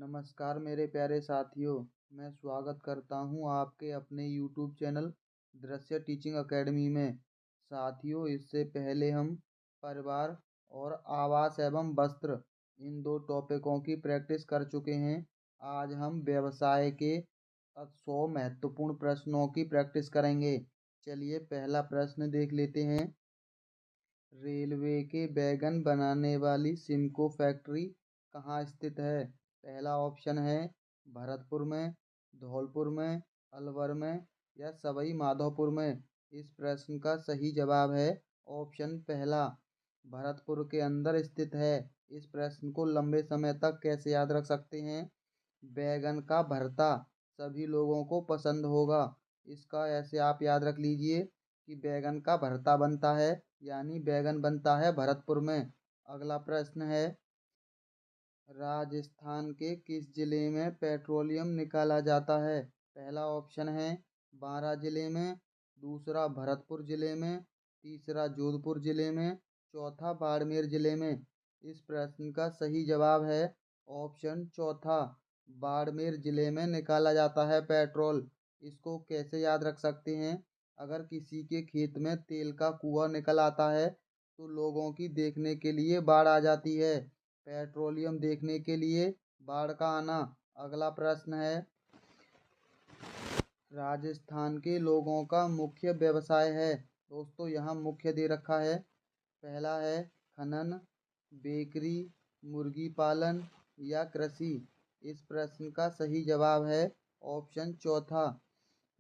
नमस्कार मेरे प्यारे साथियों। मैं स्वागत करता हूं आपके अपने YouTube चैनल दृश्य टीचिंग एकेडमी में। साथियों, इससे पहले हम परिवार और आवास एवं वस्त्र इन दो टॉपिकों की प्रैक्टिस कर चुके हैं। आज हम व्यवसाय के 100 महत्वपूर्ण प्रश्नों की प्रैक्टिस करेंगे। चलिए पहला प्रश्न देख लेते हैं। रेलवे के वैगन बनाने वाली सिमको फैक्ट्री कहाँ स्थित है? पहला ऑप्शन है भरतपुर में, धौलपुर में, अलवर में या सवाई माधोपुर में। इस प्रश्न का सही जवाब है ऑप्शन पहला, भरतपुर के अंदर स्थित है। इस प्रश्न को लंबे समय तक कैसे याद रख सकते हैं? बैगन का भरता सभी लोगों को पसंद होगा। इसका ऐसे आप याद रख लीजिए कि बैगन का भरता बनता है, यानी बैगन बनता है भरतपुर में। अगला प्रश्न है, राजस्थान के किस जिले में पेट्रोलियम निकाला जाता है? पहला ऑप्शन है बारां जिले में, दूसरा भरतपुर जिले में, तीसरा जोधपुर जिले में, चौथा बाड़मेर जिले में। इस प्रश्न का सही जवाब है ऑप्शन चौथा, बाड़मेर जिले में निकाला जाता है पेट्रोल। इसको कैसे याद रख सकते हैं? अगर किसी के खेत में तेल का कुआं निकल आता है तो लोगों की देखने के लिए बाढ़ आ जाती है। पेट्रोलियम देखने के लिए बाढ़ का आना। अगला प्रश्न है, राजस्थान के लोगों का मुख्य व्यवसाय है। दोस्तों यहाँ मुख्य दे रखा है। पहला है खनन, बेकरी, मुर्गी पालन या कृषि। इस प्रश्न का सही जवाब है ऑप्शन चौथा,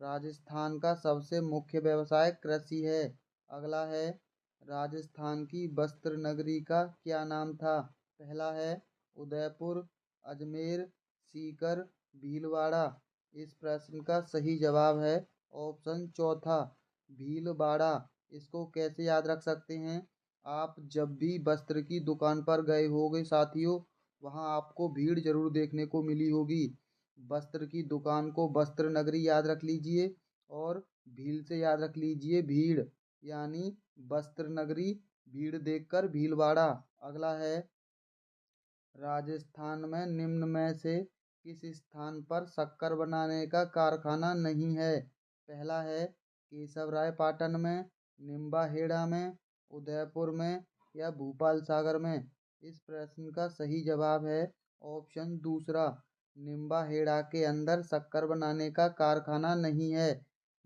राजस्थान का सबसे मुख्य व्यवसाय कृषि है। अगला है, राजस्थान की वस्त्र नगरी का क्या नाम था? पहला है उदयपुर, अजमेर, सीकर, भीलवाड़ा। इस प्रश्न का सही जवाब है ऑप्शन चौथा, भीलवाड़ा। इसको कैसे याद रख सकते हैं? आप जब भी वस्त्र की दुकान पर गए होंगे साथियों, वहाँ आपको भीड़ जरूर देखने को मिली होगी। वस्त्र की दुकान को वस्त्र नगरी याद रख लीजिए और भील से याद रख लीजिए भीड़, यानी वस्त्र नगरी, भीड़ देखकर भीलवाड़ा। अगला है, राजस्थान में निम्न में से किस स्थान पर शक्कर बनाने का कारखाना नहीं है? पहला है केशवराय पाटन में, निम्बाहेड़ा में, उदयपुर में या भूपाल सागर में। इस प्रश्न का सही जवाब है ऑप्शन दूसरा, निम्बाहेड़ा के अंदर शक्कर बनाने का कारखाना नहीं है।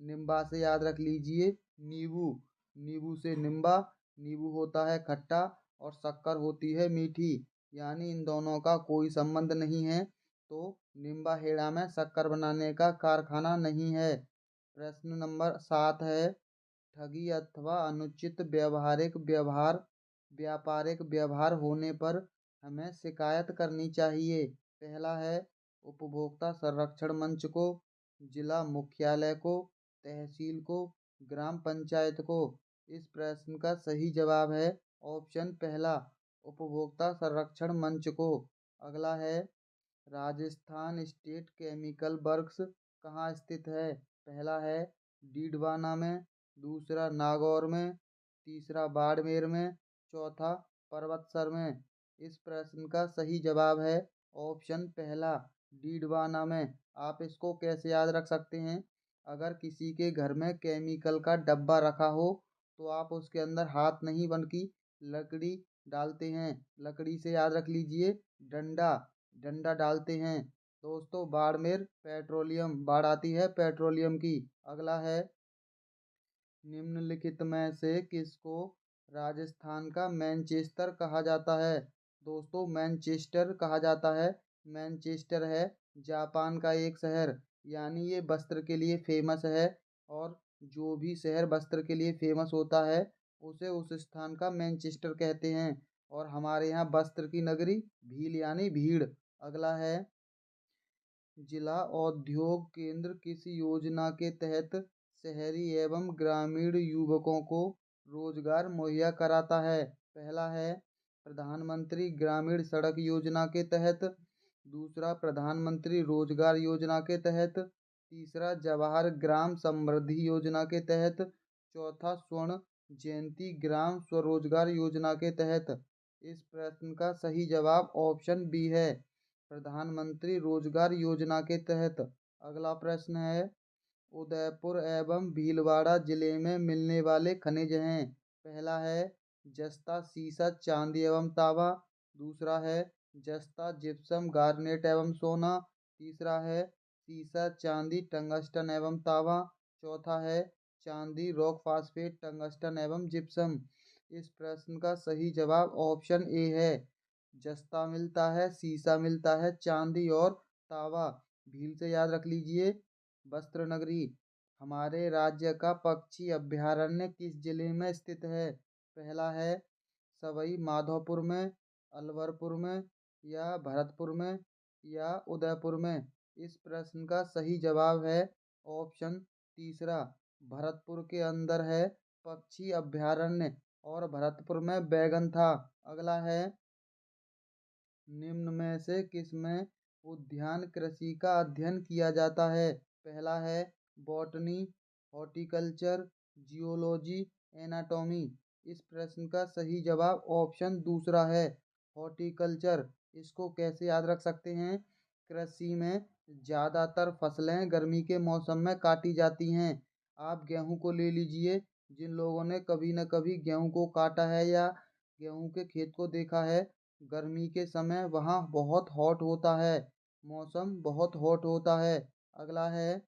निम्बा से याद रख लीजिए नींबू, नींबू से निम्बा, नींबू होता है खट्टा और शक्कर होती है मीठी, यानी इन दोनों का कोई संबंध नहीं है। तो निम्बाहेड़ा में शक्कर बनाने का कारखाना नहीं है। प्रश्न नंबर 7 है, ठगी अथवा अनुचित व्यापारिक व्यवहार होने पर हमें शिकायत करनी चाहिए। पहला है उपभोक्ता संरक्षण मंच को, जिला मुख्यालय को, तहसील को, ग्राम पंचायत को। इस प्रश्न का सही जवाब है ऑप्शन पहला, उपभोक्ता संरक्षण मंच को। अगला है, राजस्थान स्टेट केमिकल वर्क्स कहाँ स्थित है? पहला है डीडवाना में, दूसरा नागौर में, तीसरा बाड़मेर में, चौथा पर्वतसर में। इस प्रश्न का सही जवाब है ऑप्शन पहला, डीडवाना में। आप इसको कैसे याद रख सकते हैं? अगर किसी के घर में केमिकल का डब्बा रखा हो तो आप उसके अंदर हाथ नहीं बल्कि लकड़ी डालते हैं। लकड़ी से याद रख लीजिए डंडा, डंडा डालते हैं। दोस्तों बाड़मेर पेट्रोलियम, बाढ़ आती है पेट्रोलियम की। अगला है, निम्नलिखित में से किसको राजस्थान का मैनचेस्टर कहा जाता है? दोस्तों मैनचेस्टर कहा जाता है, मैनचेस्टर है जापान का एक शहर, यानी ये वस्त्र के लिए फेमस है। और जो भी शहर वस्त्र के लिए फेमस होता है उसे उस स्थान का मैनचेस्टर कहते हैं। और हमारे यहाँ वस्त्र की नगरी भील यानी भीड़। अगला है, जिला औद्योग केंद्र किस योजना के तहत शहरी एवं ग्रामीण युवकों को रोजगार मुहैया कराता है? पहला है प्रधानमंत्री ग्रामीण सड़क योजना के तहत, दूसरा प्रधानमंत्री रोजगार योजना के तहत, तीसरा जवाहर ग्राम समृद्धि योजना के तहत, चौथा स्वर्ण जयंती ग्राम स्वरोजगार योजना के तहत। इस प्रश्न का सही जवाब ऑप्शन बी है, प्रधानमंत्री रोजगार योजना के तहत। अगला प्रश्न है, उदयपुर एवं भीलवाड़ा जिले में मिलने वाले खनिज हैं। पहला है जस्ता, सीसा, चांदी एवं तांबा। दूसरा है जस्ता, जिप्सम, गार्नेट एवं सोना। तीसरा है सीसा, चांदी, टंगस्टन एवं तांबा। चौथा है चांदी, रॉक फास्फेट, टंगस्टन एवं जिप्सम। इस प्रश्न का सही जवाब ऑप्शन ए है। जस्ता मिलता है, सीसा मिलता है, चांदी और तांबा। भील से याद रख लीजिए। वस्त्र नगरी। हमारे राज्य का पक्षी अभयारण्य किस जिले में स्थित है? पहला है सवाई माधोपुर में, अलवरपुर में, या भरतपुर में, या उदयपुर में। इस प्रश्न का सही जवाब है ऑप्शन तीसरा, भरतपुर के अंदर है पक्षी अभयारण्य और भरतपुर में बैगन था। अगला है, निम्न में से किसमें उद्यान कृषि का अध्ययन किया जाता है? पहला है बॉटनी, हॉर्टिकल्चर, जियोलॉजी, एनाटॉमी। इस प्रश्न का सही जवाब ऑप्शन दूसरा है, हॉर्टिकल्चर। इसको कैसे याद रख सकते हैं? कृषि में ज़्यादातर फसलें गर्मी के मौसम में काटी जाती हैं। आप गेहूं को ले लीजिए। जिन लोगों ने कभी न कभी गेहूं को काटा है या गेहूं के खेत को देखा है, गर्मी के समय वहाँ बहुत हॉट होता है, मौसम बहुत हॉट होता है। अगला है,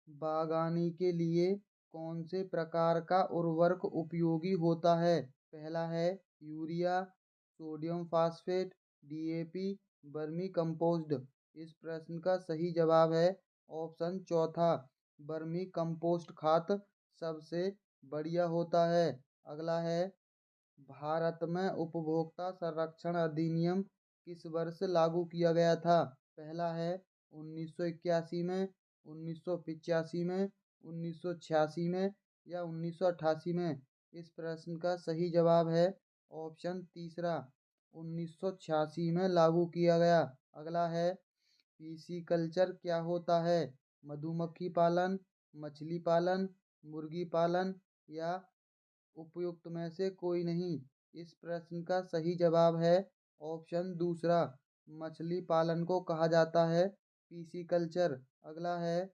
बागवानी के लिए कौन से प्रकार का उर्वरक उपयोगी होता है? पहला है urea, sodium phosphate, DAP, vermi compost. इस प्रश्न का सही जवाब है ऑप्शन चौथा, वर्मी कंपोस्ट खाद सबसे बढ़िया होता है। अगला है, भारत में उपभोक्ता संरक्षण अधिनियम किस वर्ष लागू किया गया था? पहला है 1981 में, 1985 में, 1986 में, या 1988 में। इस प्रश्न का सही जवाब है ऑप्शन तीसरा, 1986 में लागू किया गया। अगला है, पीसी कल्चर क्या होता है? मधुमक्खी पालन, मछली पालन, मुर्गी पालन, या उपयुक्त में से कोई नहीं। इस प्रश्न का सही जवाब है ऑप्शन दूसरा, मछली पालन को कहा जाता है पीसी कल्चर। अगला है,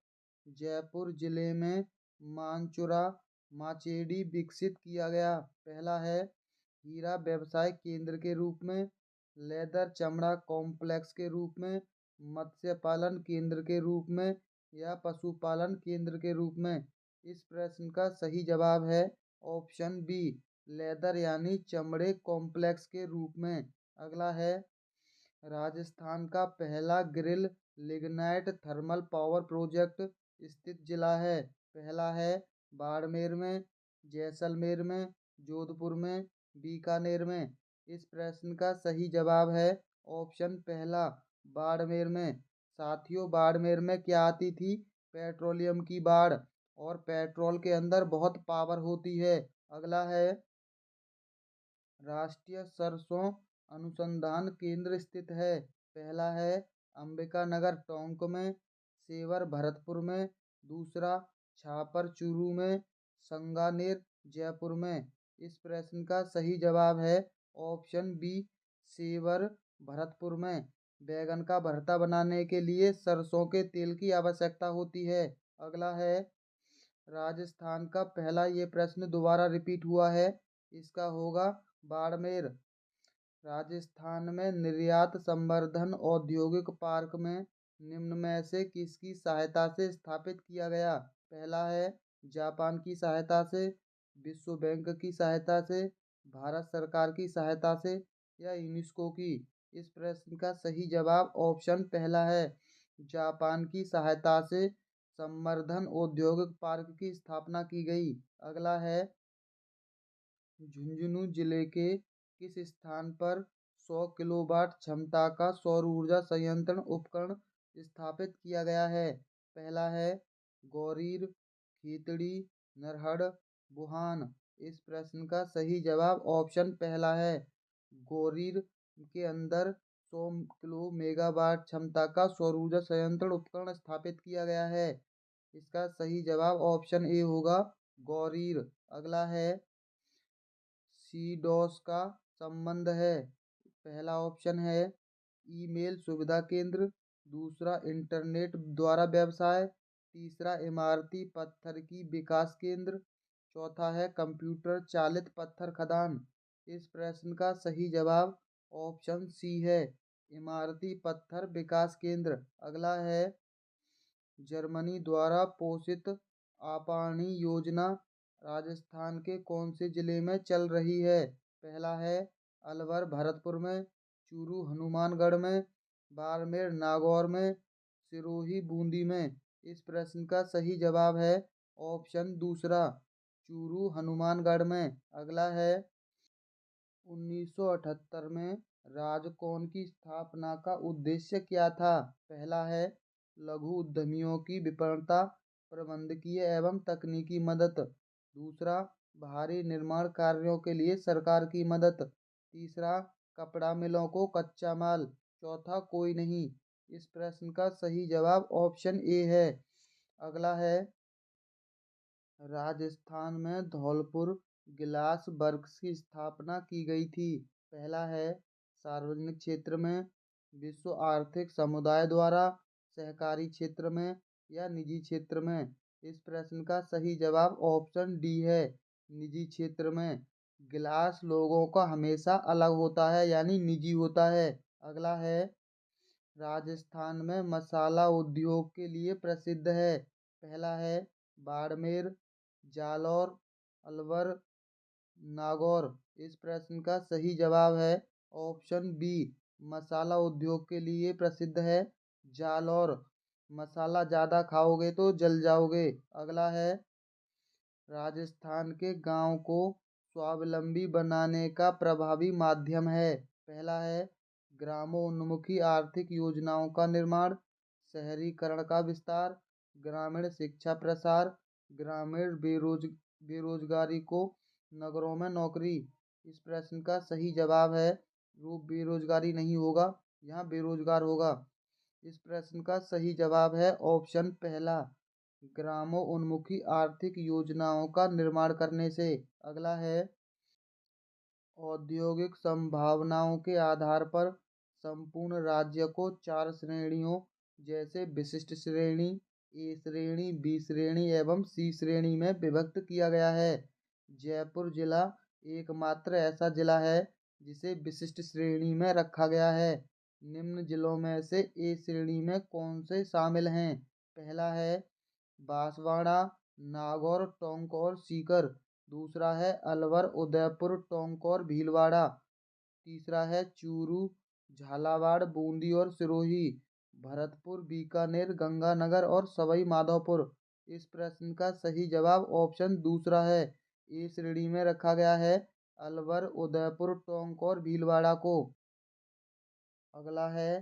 जयपुर जिले में मानचुरा माचेडी विकसित किया गया। पहला है हीरा व्यवसाय केंद्र के रूप में, लेदर चमड़ा कॉम्प्लेक्स के रूप में, मत्स्य पालन केंद्र के रूप में, या पशुपालन केंद्र के रूप में। इस प्रश्न का सही जवाब है ऑप्शन बी, लेदर यानी चमड़े कॉम्प्लेक्स के रूप में। अगला है, राजस्थान का पहला grill lignite thermal power project स्थित जिला है। पहला है बाड़मेर में, जैसलमेर में, जोधपुर में, बीकानेर में। इस प्रश्न का सही जवाब है ऑप्शन पहला, बाड़मेर में। साथियों, बाड़मेर में क्या आती थी? पेट्रोलियम की बाढ़, और पेट्रोल के अंदर बहुत पावर होती है। अगला है, राष्ट्रीय सरसों अनुसंधान केंद्र स्थित है। पहला है अंबिका नगर टोंक में, सेवर भरतपुर में, दूसरा छापर चूरू में, संगानेर जयपुर में। इस प्रश्न का सही जवाब है ऑप्शन बी, सेवर भरतपुर में। बैगन का भरता बनाने के लिए सरसों के तेल की आवश्यकता होती है। अगला है, राजस्थान का पहला, ये प्रश्न दोबारा रिपीट हुआ है, इसका होगा बाड़मेर। राजस्थान में निर्यात संवर्धन औद्योगिक पार्क में निम्न में से किसकी सहायता से स्थापित किया गया? पहला है जापान की सहायता से, विश्व बैंक की सहायता से, भारत सरकार की सहायता से, या यूनेस्को की। इस प्रश्न का सही जवाब ऑप्शन पहला है, जापान की सहायता से संवर्धन औद्योगिक पार्क की स्थापना की गई। अगला है, झुंझुनू जिले के किस स्थान पर 100 किलोवाट क्षमता का सौर ऊर्जा संयंत्र उपकरण स्थापित किया गया है? पहला है गौरीर, खीतड़ी, नरहड़, बुहान। इस प्रश्न का सही जवाब ऑप्शन पहला है, गौरीर के अंदर 100 किलो मेगावाट क्षमता का सौर ऊर्जा संयंत्र उपकरण स्थापित किया गया है। इसका सही जवाब ऑप्शन ए होगा, गौरीर। अगला है, सी डॉस का संबंध है। पहला ऑप्शन है ईमेल सुविधा केंद्र। दूसरा, इंटरनेट द्वारा व्यवसाय। तीसरा, इमारती पत्थर की विकास केंद्र। चौथा है कंप्यूटर चालित पत्थर खदान। इस प्रश्न का सही जवाब ऑप्शन सी है, इमारती पत्थर विकास केंद्र। अगला है, जर्मनी द्वारा पोषित आपानी योजना राजस्थान के कौन से जिले में चल रही है? पहला है अलवर भरतपुर में, चूरू हनुमानगढ़ में, बाड़मेर नागौर में, सिरोही बूंदी में। इस प्रश्न का सही जवाब है ऑप्शन दूसरा, चूरू हनुमानगढ़ में। अगला है, 1978 में राजकौन की स्थापना का उद्देश्य क्या था? पहला है लघु उद्यमियों की विपणनता, प्रबंधकीय एवं तकनीकी मदद। दूसरा, भारी निर्माण कार्यों के लिए सरकार की मदद। तीसरा, कपड़ा मिलों को कच्चा माल। चौथा, कोई नहीं। इस प्रश्न का सही जवाब ऑप्शन ए है। अगला है, राजस्थान में धौलपुर गिलास वर्क्स की स्थापना की गई थी। पहला है सार्वजनिक क्षेत्र में, विश्व आर्थिक समुदाय द्वारा, सहकारी क्षेत्र में या निजी क्षेत्र में। इस प्रश्न का सही जवाब ऑप्शन डी है, निजी क्षेत्र में। गिलास लोगों का हमेशा अलग होता है यानी निजी होता है। अगला है, राजस्थान में मसाला उद्योग के लिए प्रसिद्ध है। पहला है बाड़मेर, जालौर, अलवर, नागौर। इस प्रश्न का सही जवाब है ऑप्शन बी, मसाला उद्योग के लिए प्रसिद्ध है जालौर। मसाला ज़्यादा खाओगे तो जल जाओगे। अगला है, राजस्थान के गांव को स्वावलंबी बनाने का प्रभावी माध्यम है। पहला है ग्रामोन्मुखी आर्थिक योजनाओं का निर्माण, शहरीकरण का विस्तार, ग्रामीण शिक्षा प्रसार, ग्रामीण बेरोजगारी को नगरों में नौकरी। इस प्रश्न का सही जवाब है, वो बेरोजगारी नहीं होगा, यहाँ बेरोजगार होगा। इस प्रश्न का सही जवाब है ऑप्शन पहला, ग्रामोन्मुखी आर्थिक योजनाओं का निर्माण करने से। अगला है, औद्योगिक संभावनाओं के आधार पर संपूर्ण राज्य को 4 श्रेणियों जैसे विशिष्ट श्रेणी, ए श्रेणी, बी श्रेणी एवं सी श्रेणी में विभक्त किया गया है। जयपुर जिला एकमात्र ऐसा जिला है जिसे विशिष्ट श्रेणी में रखा गया है। निम्न जिलों में से ए श्रेणी में कौन से शामिल हैं? पहला है बांसवाड़ा, नागौर, टोंक और सीकर। दूसरा है अलवर, उदयपुर, टोंक और भीलवाड़ा। तीसरा है चूरू, झालावाड़, बूंदी और सिरोही, भरतपुर, बीकानेर, गंगानगर और सवाई माधोपुर। इस प्रश्न का सही जवाब ऑप्शन दूसरा है, ए श्रेणी में रखा गया है अलवर, उदयपुर, टोंक और भीलवाड़ा को। अगला है,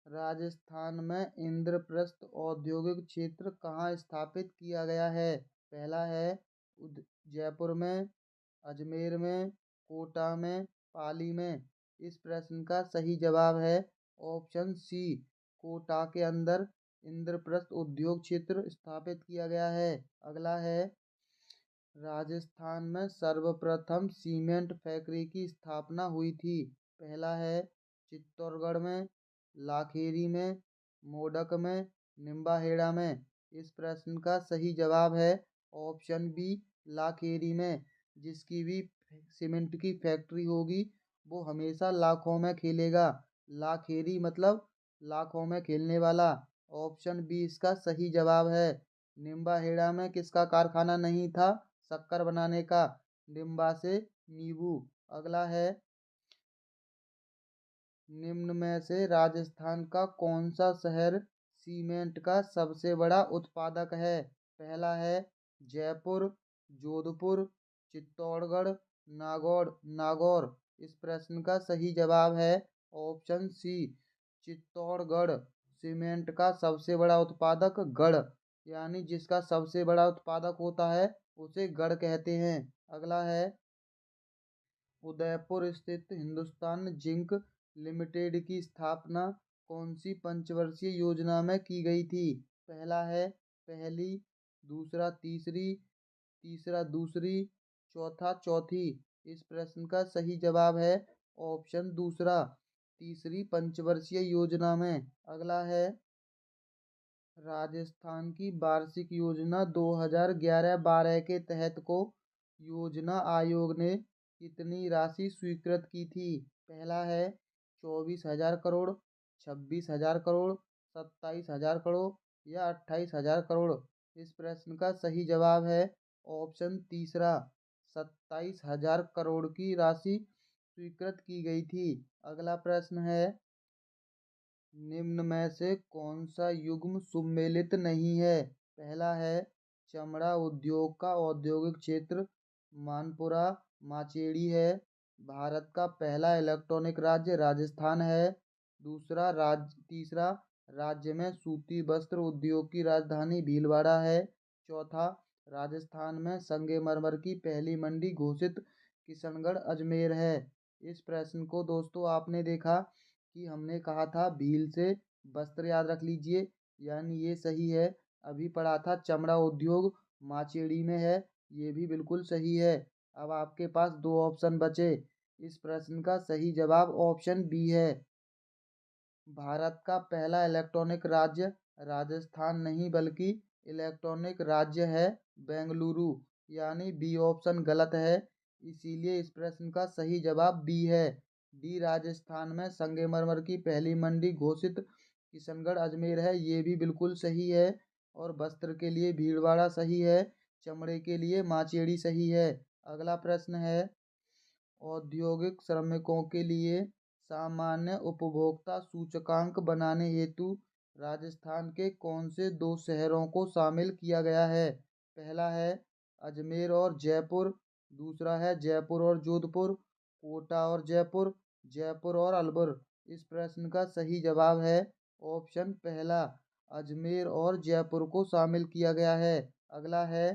राजस्थान में इंद्रप्रस्थ औद्योगिक क्षेत्र कहाँ स्थापित किया गया है? पहला है जयपुर में, अजमेर में, कोटा में, पाली में। इस प्रश्न का सही जवाब है ऑप्शन सी, कोटा के अंदर इंद्रप्रस्थ उद्योग क्षेत्र स्थापित किया गया है। अगला है, राजस्थान में सर्वप्रथम सीमेंट फैक्ट्री की स्थापना हुई थी। पहला है चित्तौड़गढ़ में, लाखेरी में, मोडक में, निम्बाहेड़ा में। इस प्रश्न का सही जवाब है ऑप्शन बी, लाखेरी में। जिसकी भी सीमेंट की फैक्ट्री होगी वो हमेशा लाखों में खेलेगा। लाखेरी मतलब लाखों में खेलने वाला। ऑप्शन बी इसका सही जवाब है। निम्बाहेड़ा में किसका कारखाना नहीं था? शक्कर बनाने का, निम्बा से नींबू। अगला है, निम्न में से राजस्थान का कौन सा शहर सीमेंट का सबसे बड़ा उत्पादक है? पहला है जयपुर, जोधपुर, चित्तौड़गढ़, नागौर। इस प्रश्न का सही जवाब है ऑप्शन सी, चित्तौड़गढ़। सीमेंट का सबसे बड़ा उत्पादक गढ़, यानी जिसका सबसे बड़ा उत्पादक होता है उसे गढ़ कहते हैं। अगला है, उदयपुर स्थित हिंदुस्तान जिंक लिमिटेड की स्थापना कौन सी पंचवर्षीय योजना में की गई थी? पहला है पहली, दूसरा तीसरी, तीसरा दूसरी, चौथा चौथी। इस प्रश्न का सही जवाब है ऑप्शन दूसरा, तीसरी पंचवर्षीय योजना में। अगला है राजस्थान की वार्षिक योजना 2011-12 के तहत को योजना आयोग ने कितनी राशि स्वीकृत की थी? पहला है 24,000 करोड़, 26,000 करोड़, 27,000 करोड़ या 28,000 करोड़। इस प्रश्न का सही जवाब है ऑप्शन तीसरा, 27,000 करोड़ की राशि स्वीकृत की गई थी। अगला प्रश्न है निम्न में से कौन सा युग्म सुमेलित नहीं है? पहला है चमड़ा उद्योग का औद्योगिक क्षेत्र मानपुरा माचेड़ी है। भारत का पहला इलेक्ट्रॉनिक राज्य राजस्थान है। तीसरा राज्य में सूती वस्त्र उद्योग की राजधानी भीलवाड़ा है। चौथा राजस्थान में संगमरमर की पहली मंडी घोषित किशनगढ़ अजमेर है। इस प्रश्न को दोस्तों आपने देखा कि हमने कहा था भील से वस्त्र याद रख लीजिए, यानी ये सही है। अभी पढ़ा था चमड़ा उद्योग माचेड़ी में है, ये भी बिल्कुल सही है। अब आपके पास दो ऑप्शन बचे। इस प्रश्न का सही जवाब ऑप्शन बी है। भारत का पहला इलेक्ट्रॉनिक राज्य राजस्थान नहीं बल्कि इलेक्ट्रॉनिक राज्य है बेंगलुरु, यानी बी ऑप्शन गलत है। इसीलिए इस प्रश्न का सही जवाब बी है। डी राजस्थान में संगमरमर की पहली मंडी घोषित किशनगढ़ अजमेर है, ये भी बिल्कुल सही है। और वस्त्र के लिए भीलवाड़ा सही है, चमड़े के लिए माचेड़ी सही है। अगला प्रश्न है औद्योगिक श्रमिकों के लिए सामान्य उपभोक्ता सूचकांक बनाने हेतु राजस्थान के कौन से दो शहरों को शामिल किया गया है? पहला है अजमेर और जयपुर, दूसरा है जयपुर और जोधपुर, कोटा और जयपुर, जयपुर और अलवर। इस प्रश्न का सही जवाब है ऑप्शन पहला, अजमेर और जयपुर को शामिल किया गया है। अगला है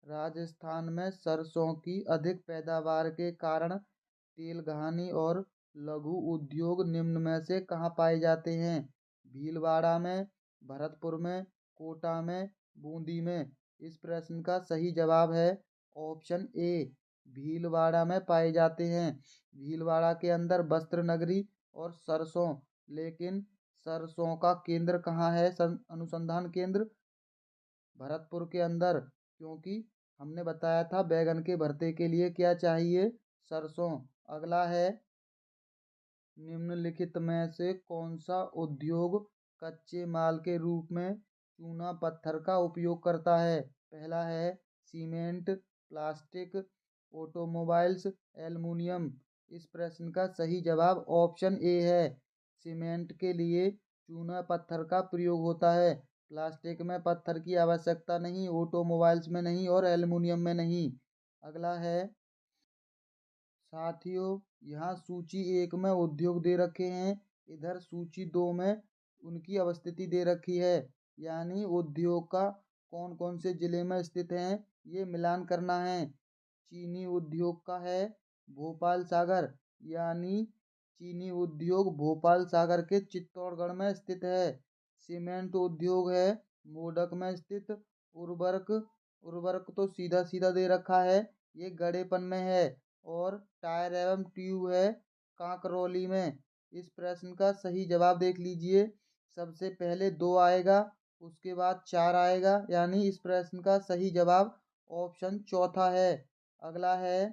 राजस्थान में सरसों की अधिक पैदावार के कारण तेलघानी और लघु उद्योग निम्न में से कहाँ पाए जाते हैं? भीलवाड़ा में, भरतपुर में, कोटा में, बूंदी में। इस प्रश्न का सही जवाब है ऑप्शन ए, भीलवाड़ा में पाए जाते हैं। भीलवाड़ा के अंदर वस्त्र नगरी और सरसों, लेकिन सरसों का केंद्र कहाँ है? अनुसंधान केंद्र भरतपुर के अंदर, क्योंकि हमने बताया था बैगन के भरते के लिए क्या चाहिए? सरसों। अगला है निम्नलिखित में से कौन सा उद्योग कच्चे माल के रूप में चूना पत्थर का उपयोग करता है? पहला है सीमेंट, प्लास्टिक, ऑटोमोबाइल्स, एल्युमिनियम। इस प्रश्न का सही जवाब ऑप्शन ए है। सीमेंट के लिए चूना पत्थर का प्रयोग होता है, प्लास्टिक में पत्थर की आवश्यकता नहीं, ऑटोमोबाइल्स में नहीं और एल्युमिनियम में नहीं। अगला है साथियों यहाँ सूची 1 में उद्योग दे रखे हैं, इधर सूची 2 में उनकी अवस्थिति दे रखी है, यानी उद्योग का कौन कौन से जिले में स्थित हैं ये मिलान करना है। चीनी उद्योग का है भोपाल सागर, यानी चीनी उद्योग भोपाल सागर के चित्तौड़गढ़ में स्थित है। सीमेंट उद्योग है मोडक में स्थित। उर्वरक उर्वरक तो सीधा सीधा दे रखा है, ये गड़ेपन में है। और टायर एवं ट्यूब है कांकरौली में। इस प्रश्न का सही जवाब देख लीजिए, सबसे पहले 2 आएगा, उसके बाद 4 आएगा, यानी इस प्रश्न का सही जवाब ऑप्शन चौथा है। अगला है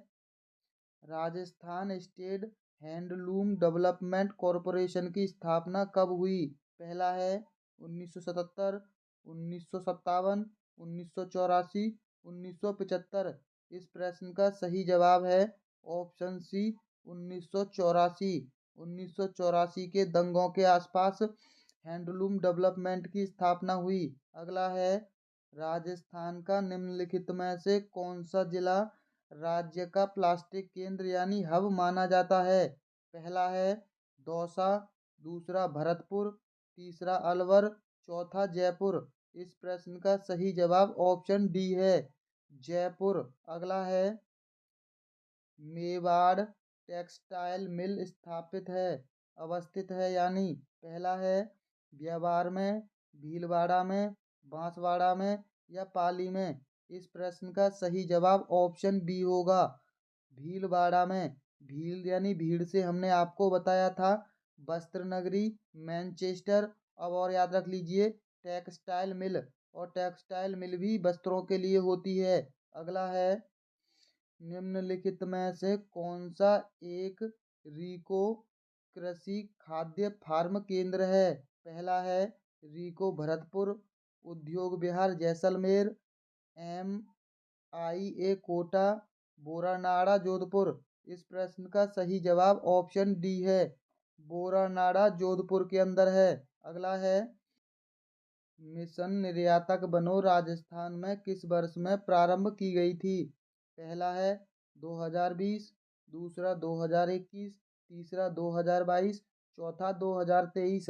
Rajasthan state handloom development corporation की स्थापना कब हुई? पहला है 1977, 1957, 1984, 1975। इस प्रश्न का सही जवाब है ऑप्शन सी, 1984। 1984 के दंगों के आसपास हैंडलूम डेवलपमेंट की स्थापना हुई। अगला है राजस्थान का निम्नलिखित में से कौन सा जिला राज्य का प्लास्टिक केंद्र यानी हब माना जाता है? पहला है दौसा, दूसरा भरतपुर, तीसरा अलवर, चौथा जयपुर। इस प्रश्न का सही जवाब ऑप्शन डी है, जयपुर। अगला है मेवाड़ टेक्सटाइल मिल स्थापित है अवस्थित है, यानी पहला है ब्यावर में, भीलवाड़ा में, बांसवाड़ा में या पाली में। इस प्रश्न का सही जवाब ऑप्शन बी होगा, भीलवाड़ा में। भील यानी भीड़ से हमने आपको बताया था वस्त्र नगरी, मैनचेस्टर। अब और याद रख लीजिए टेक्सटाइल मिल, और टेक्सटाइल मिल भी वस्त्रों के लिए होती है। अगला है निम्नलिखित में से कौन सा एक रीको कृषि खाद्य फार्म केंद्र है। पहला है रीको भरतपुर, उद्योग विहार जैसलमेर, MIA कोटा, बोरानाड़ा जोधपुर। इस प्रश्न का सही जवाब ऑप्शन डी है, बोरानाड़ा जोधपुर के अंदर है। अगला है मिशन निर्यातक बनो राजस्थान में किस वर्ष में प्रारंभ की गई थी। पहला है 2020, दूसरा 2021, तीसरा 2022, चौथा 2023।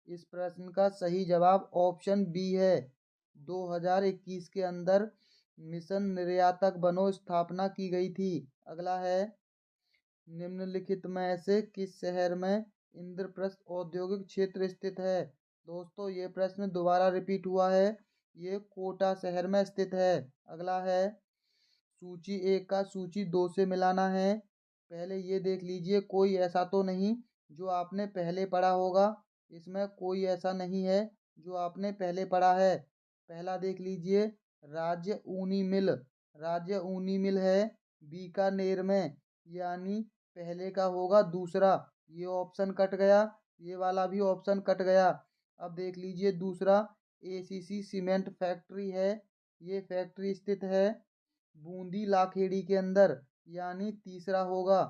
इस प्रश्न का सही जवाब ऑप्शन बी है, 2021 के अंदर मिशन निर्यातक बनो स्थापना की गई थी। अगला है निम्नलिखित में से किस शहर में इंद्रप्रस्थ औद्योगिक क्षेत्र स्थित है। दोस्तों ये प्रश्न दोबारा रिपीट हुआ है, ये कोटा शहर में स्थित है। अगला है सूची 1 का सूची 2 से मिलाना है। पहले ये देख लीजिए कोई ऐसा तो नहीं जो आपने पहले पढ़ा होगा, इसमें कोई ऐसा नहीं है जो आपने पहले पढ़ा है। पहला देख लीजिए राज्य ऊनी मिल, राज्य ऊनी मिल है बीकानेर में, यानी पहले का होगा दूसरा। ये ऑप्शन कट गया, ये वाला भी ऑप्शन कट गया। अब देख लीजिए दूसरा ACC सीमेंट फैक्ट्री है, ये फैक्ट्री स्थित है बूंदी लाखेड़ी के अंदर, यानी तीसरा होगा।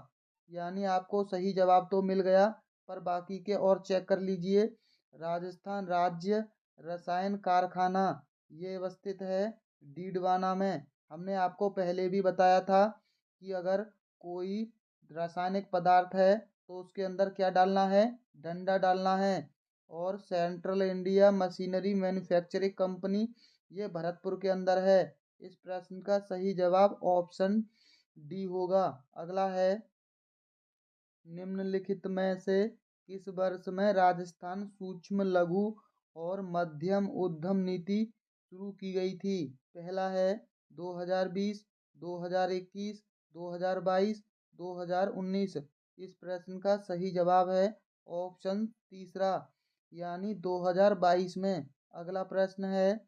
यानी आपको सही जवाब तो मिल गया, पर बाकी के और चेक कर लीजिए। राजस्थान राज्य रसायन कारखाना ये अवस्थित है डीडवाना में। हमने आपको पहले भी बताया था कि अगर कोई रासायनिक पदार्थ है तो उसके अंदर क्या डालना है, डंडा डालना है। और central India machinery manufacturing company ये भरतपुर के अंदर है। इस प्रश्न का सही जवाब ऑप्शन डी होगा। अगला है निम्नलिखित में से किस वर्ष में राजस्थान सूक्ष्म लघु और मध्यम उद्यम नीति शुरू की गई थी। पहला है 2020, 2021, 2022, 2019। इस प्रश्न का सही जवाब है ऑप्शन तीसरा, यानी 2022 में। अगला प्रश्न है,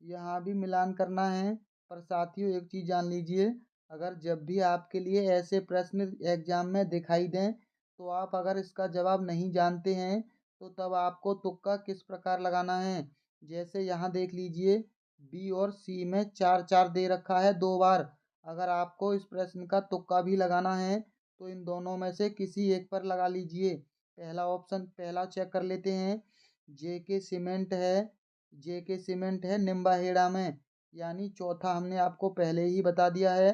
यहाँ भी मिलान करना है, पर साथियों एक चीज़ जान लीजिए, अगर जब भी आपके लिए ऐसे प्रश्न एग्जाम में दिखाई दें तो आप अगर इसका जवाब नहीं जानते हैं तो तब आपको तुक्का किस प्रकार लगाना है। जैसे यहाँ देख लीजिए बी और सी में 4-4 दे रखा है 2 बार। अगर आपको इस प्रश्न का तुक्का भी लगाना है तो इन दोनों में से किसी एक पर लगा लीजिए। पहला ऑप्शन पहला चेक कर लेते हैं, JK सीमेंट है, JK सीमेंट है निम्बाहेड़ा में, यानी चौथा हमने आपको पहले ही बता दिया है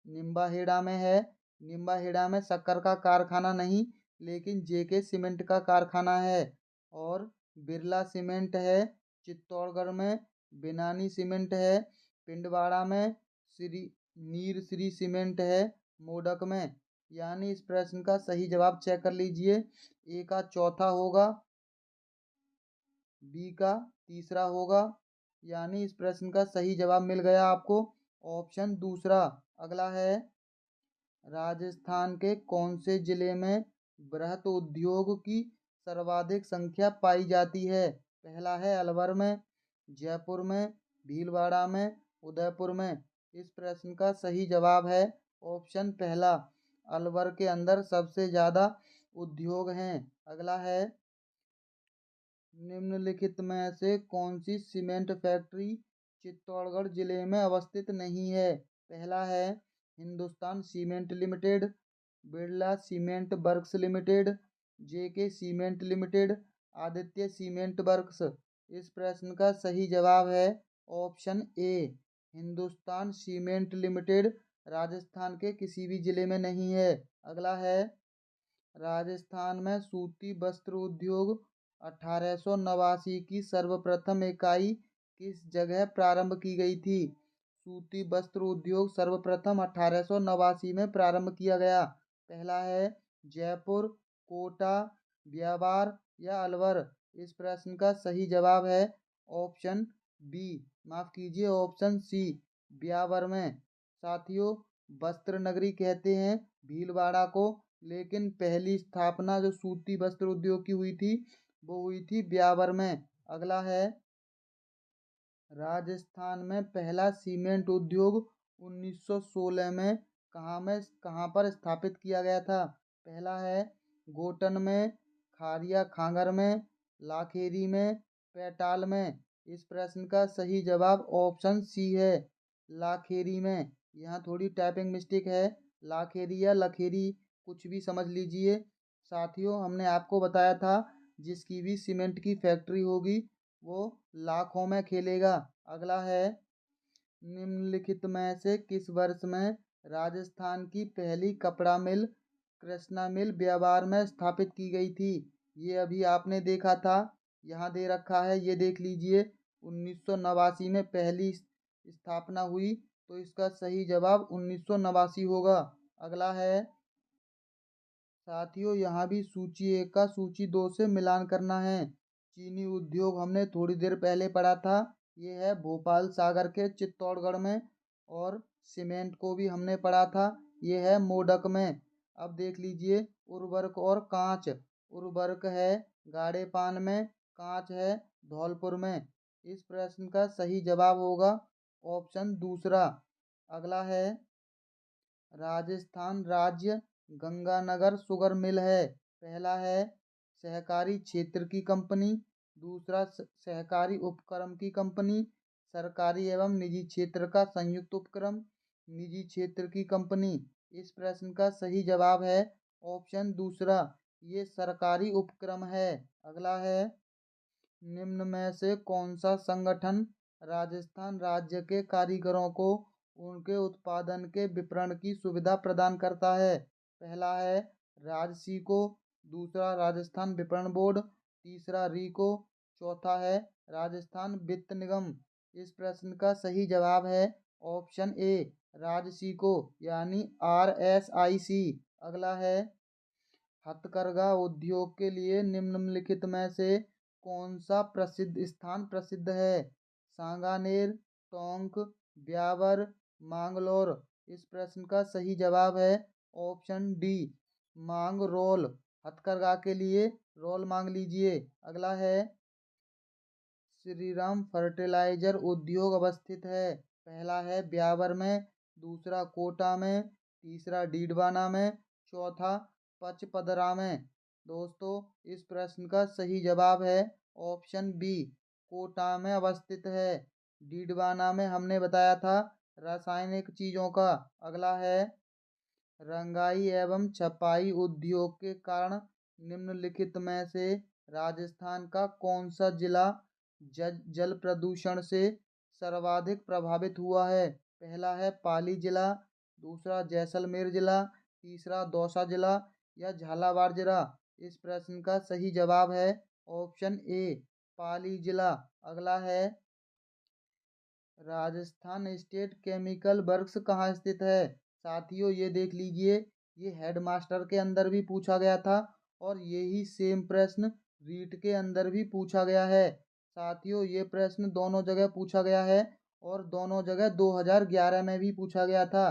निम्बाहेड़ा में है। निम्बाहेड़ा में शक्कर का कारखाना नहीं लेकिन JK सीमेंट का कारखाना है। और बिरला सीमेंट है चित्तौड़गढ़ में, बिनानी सीमेंट है पिंडवाड़ा में, श्री नीर श्री सीमेंट है मोडक में। यानी इस प्रश्न का सही जवाब चेक कर लीजिए, ए का चौथा होगा, बी का तीसरा होगा। यानी इस प्रश्न का सही जवाब मिल गया आपको ऑप्शन दूसरा। अगला है राजस्थान के कौन से जिले में बृहत उद्योग की सर्वाधिक संख्या पाई जाती है। पहला है अलवर में, जयपुर में, भीलवाड़ा में, उदयपुर में। इस प्रश्न का सही जवाब है ऑप्शन पहला, अलवर के अंदर सबसे ज़्यादा उद्योग हैं। अगला है निम्नलिखित में से कौन सी सीमेंट फैक्ट्री चित्तौड़गढ़ जिले में अवस्थित नहीं है। पहला है Hindustan cement limited, Birla cement works limited, JK cement limited, Aditya cement works. इस प्रश्न का सही जवाब है option A, Hindustan cement limited Rajasthan के किसी भी जिले में नहीं है। अगला है राजस्थान में सूती वस्त्र उद्योग 1889 की सर्वप्रथम इकाई किस जगह प्रारंभ की गई थी। सूती वस्त्र उद्योग सर्वप्रथम 1889 में प्रारंभ किया गया। पहला है जयपुर, कोटा, ब्यावर या अलवर। इस प्रश्न का सही जवाब है ऑप्शन बी, माफ कीजिए ऑप्शन सी, ब्यावर में। साथियों वस्त्र नगरी कहते हैं भीलवाड़ा को, लेकिन पहली स्थापना जो सूती वस्त्र उद्योग की हुई थी वो हुई थी ब्यावर में। अगला है, राजस्थान में पहला सीमेंट उद्योग 1916 में कहाँ पर स्थापित किया गया था? पहला है गोटन में, खारिया खांगर में, लाखेरी में, पैटाल में। इस प्रश्न का सही जवाब ऑप्शन सी है, लाखेरी में। यहाँ थोड़ी टाइपिंग मिस्टेक है, लाखेरी या लखेरी कुछ भी समझ लीजिए। साथियों, हमने आपको बताया था जिसकी भी सीमेंट की फैक्ट्री होगी वो लाखों में खेलेगा। अगला है, निम्नलिखित में से किस वर्ष में राजस्थान की पहली कपड़ा मिल कृष्णा मिल ब्यावर में स्थापित की गई थी? ये अभी आपने देखा था, यहाँ दे रखा है, ये देख लीजिए। 1989 में पहली स्थापना हुई, तो इसका सही जवाब 1989 होगा। अगला है, साथियों यहाँ भी सूची 1 का सूची 2 से मिलान करना है। चीनी उद्योग हमने थोड़ी देर पहले पढ़ा था, ये है भोपाल सागर के चित्तौड़गढ़ में। और सीमेंट को भी हमने पढ़ा था, ये है मोडक में। अब देख लीजिए उर्वरक और कांच। उर्वरक है गाड़े पान में, कांच है धौलपुर में। इस प्रश्न का सही जवाब होगा ऑप्शन दूसरा। अगला है, राजस्थान राज्य गंगानगर शुगर मिल है। पहला है सहकारी क्षेत्र की कंपनी, दूसरा सहकारी उपक्रम की कंपनी, सरकारी एवं निजी क्षेत्र का संयुक्त उपक्रम, निजी क्षेत्र की कंपनी। इस प्रश्न का सही जवाब है ऑप्शन दूसरा, ये सरकारी उपक्रम है। अगला है, निम्न में से कौन सा संगठन राजस्थान राज्य के कारीगरों को उनके उत्पादन के विपणन की सुविधा प्रदान करता है? पहला है राजसीको, दूसरा राजस्थान विपणन बोर्ड, तीसरा रीको, चौथा है राजस्थान वित्त निगम। इस प्रश्न का सही जवाब है ऑप्शन ए, राजसीको यानी RSIC। अगला है, हथकरघा उद्योग के लिए निम्नलिखित में से कौन सा प्रसिद्ध स्थान प्रसिद्ध है? सांगानेर, टोंक, ब्यावर, मांगलोर। इस प्रश्न का सही जवाब है ऑप्शन डी, मांगरोल। हथकरघा के लिए रोल मांग लीजिए। अगला है, श्रीराम फर्टिलाइजर उद्योग अवस्थित है। पहला है ब्यावर में, दूसरा कोटा में, तीसरा डीडवाना में, चौथा पचपदरा में। दोस्तों, इस प्रश्न का सही जवाब है ऑप्शन बी, कोटा में अवस्थित है। डीडवाना में हमने बताया था रासायनिक चीजों का। अगला है, रंगाई एवं छपाई उद्योग के कारण निम्नलिखित में से राजस्थान का कौन सा जिला जल प्रदूषण से सर्वाधिक प्रभावित हुआ है? पहला है पाली जिला, दूसरा जैसलमेर जिला, तीसरा दौसा जिला या झालावाड़ जिला। इस प्रश्न का सही जवाब है ऑप्शन ए, पाली जिला। अगला है, राजस्थान स्टेट केमिकल वर्क्स कहाँ स्थित है? साथियों, ये देख लीजिए, ये हेडमास्टर के अंदर भी पूछा गया था और यही सेम प्रश्न रीट के अंदर भी पूछा गया है। साथियों, ये प्रश्न दोनों जगह पूछा गया है और दोनों जगह 2011 में भी पूछा गया था।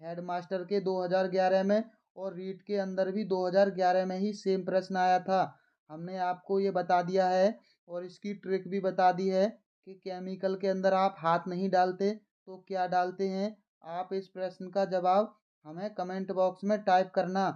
हेडमास्टर के 2011 में और रीट के अंदर भी 2011 में ही सेम प्रश्न आया था। हमने आपको ये बता दिया है और इसकी ट्रिक भी बता दी है कि केमिकल के अंदर आप हाथ नहीं डालते तो क्या डालते हैं। आप इस प्रश्न का जवाब हमें कमेंट बॉक्स में टाइप करना।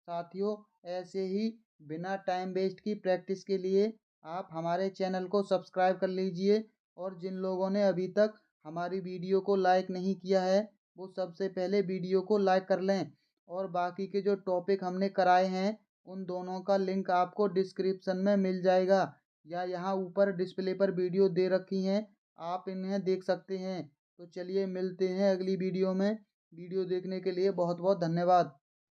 साथियों, ऐसे ही बिना टाइम वेस्ट की प्रैक्टिस के लिए आप हमारे चैनल को सब्सक्राइब कर लीजिए और जिन लोगों ने अभी तक हमारी वीडियो को लाइक नहीं किया है वो सबसे पहले वीडियो को लाइक कर लें। और बाकी के जो टॉपिक हमने कराए हैं उन दोनों का लिंक आपको डिस्क्रिप्शन में मिल जाएगा या यहाँ ऊपर डिस्प्ले पर वीडियो दे रखी हैं, आप इन्हें देख सकते हैं। तो चलिए मिलते हैं अगली वीडियो में। वीडियो देखने के लिए बहुत बहुत धन्यवाद।